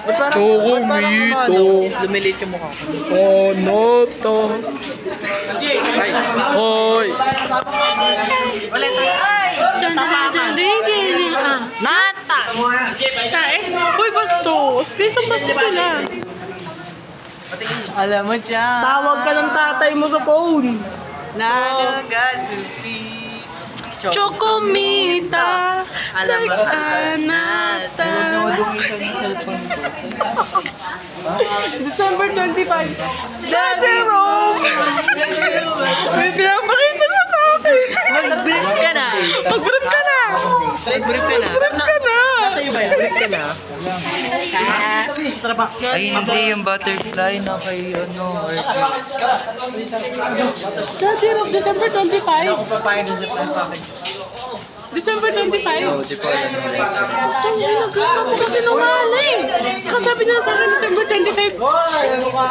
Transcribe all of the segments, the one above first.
Chokomito. Lumilit yung mukha ko. Konoto. Hoy. Nata! Kain? Uy, bastos. Isang bastos sila. Alam mo siya. Tawag ka ng tatay mo sa phone. Nanagasupi. Chokomita. Alam ba ka? Anata. Nadungisan yung cellphone ko. December 25. Daddy Rome! May pinapakita siya sa akin. Mag-brief ka na. Mag-brief ka na. Mag-brief ka na. Brief ka na. Nasa iyo ba yan? Brief ka na. Ay, hindi yung butterfly na kay ano, Daddy Rome, December 25. Ako papayan ng Japan package. December 25. di pa alam nila. Nag-gusto ko kasi numaling. Kasabi niya sa akin December 25. Hoy! Ano ka?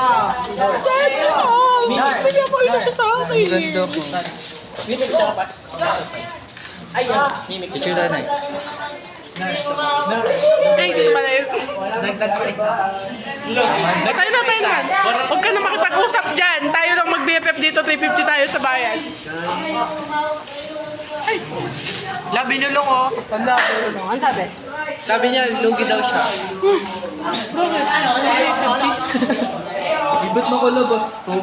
Daddy Rome! Pinapakita siya sa akin. Ganda ko. Picture tayo na eh. Ay, dito pala yun. Tayo na. Huwag ka na makipag-usap dyan. Tayo lang mag-BFF dito. 350 tayo sa bayan. Ay, Labi niyo lang oh. wala. Ano sabi? Sabi niya, lugi daw siya. Bakit? Ba't nakalabas to?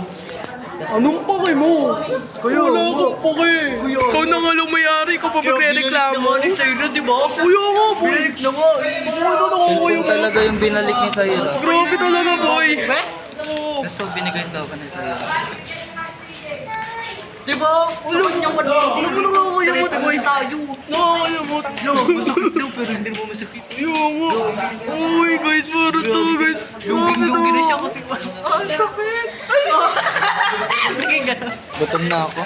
Anong pake mo? Wala akong pake. Ikaw na nga lumayari ko pa magre-reklamo. naman ni Sayra, di ba? Kuya nga, boy. Binalik na mo. Cellphone talaga yung binalik ni Sayra. Grabe talaga, boy. Oo. Gusto binigay sa akin ni Sayra. Di ba? Sa kanyang wala. Ano mo nakakayamot, boy? Tayo. Nakakayamot. No, masakit daw, pero hindi mo masakit. Yung nga. Uy, guys, parang to, guys. Lugi na siya kasi pa. Ah, sakit. Sige, gano'n. Gutom na ako.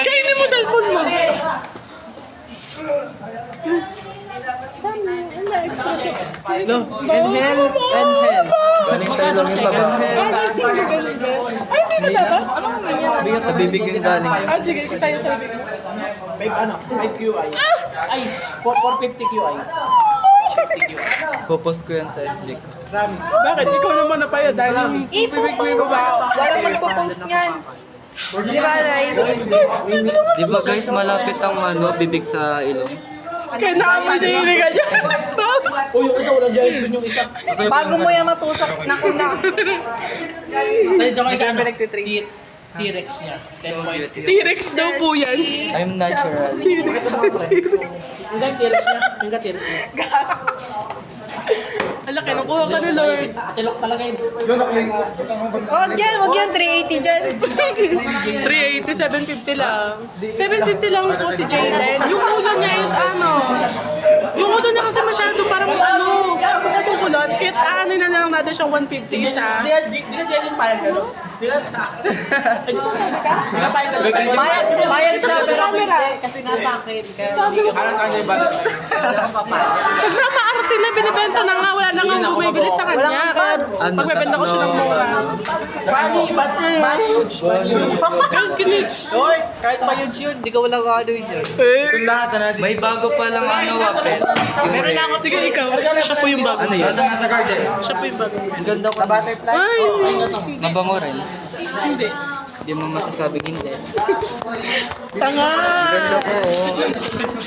Kainin mo cellphone mo. No, inhale, inhale. Galing sa'yo lang yung labas. Ay, hindi na dapat? Ano kung ganyan? Sa bibig yung galing. Ah, sige, sa'yo sabi ko. 5 QI. Ay, 450 QI. Popost ko yan sa FB ko. Bakit? Ikaw naman na pala dahil yung bibig mo yung babae. Walang magpo-post niyan. Di ba, Nay? Di ba guys, malapit ang ano, bibig sa ilong? Kaya naamoy na yung liga dyan. Uy, yung isa, wala dyan. Yun yung isa. Bago mo yan matusok, naku na. Tayo daw kayo sa ano? T-Rex niya. 10 T-Rex daw po yan. I'm natural. T-Rex. Hindi, T-Rex niya. Hindi, T-Rex niya. Ala, kinukuha ka ni Lord. Tilok talaga yun. Huwag yan, 380 dyan. 380, 750 lang. 750 lang po si Jalen. Yung ulo niya is ano. Yung ulo niya kasi masyado parang ano. Masyadong kulot. Kaya ano na lang natin siyang 150 isa. Di na Jalen payag gano'n? Di na payag gano'n? Payag siya, pero Camera. kasi nasa akin. Kaya Sabi ko, para sa kanya yung bata. nagmamaarte na binibenta na nga. Wala na nga bumibili sa kanya. Kaya pagbebenta ko siya ng mura. Bali, bad huge. Guys, ganit. Hoy, kahit pa huge yun, di ka walang ano yun. Eh. Lahat na natin. May bago pa lang ano, wapet. Meron na ako. Sige, ikaw. Siya po yung bago. Ano yun? nasa garden. Siya po yung bago. Ang ganda ko. Butterfly. Ay, Mabango rin. hindi. Hindi mo masasabing hindi. Tanga. Ganda ko, oh.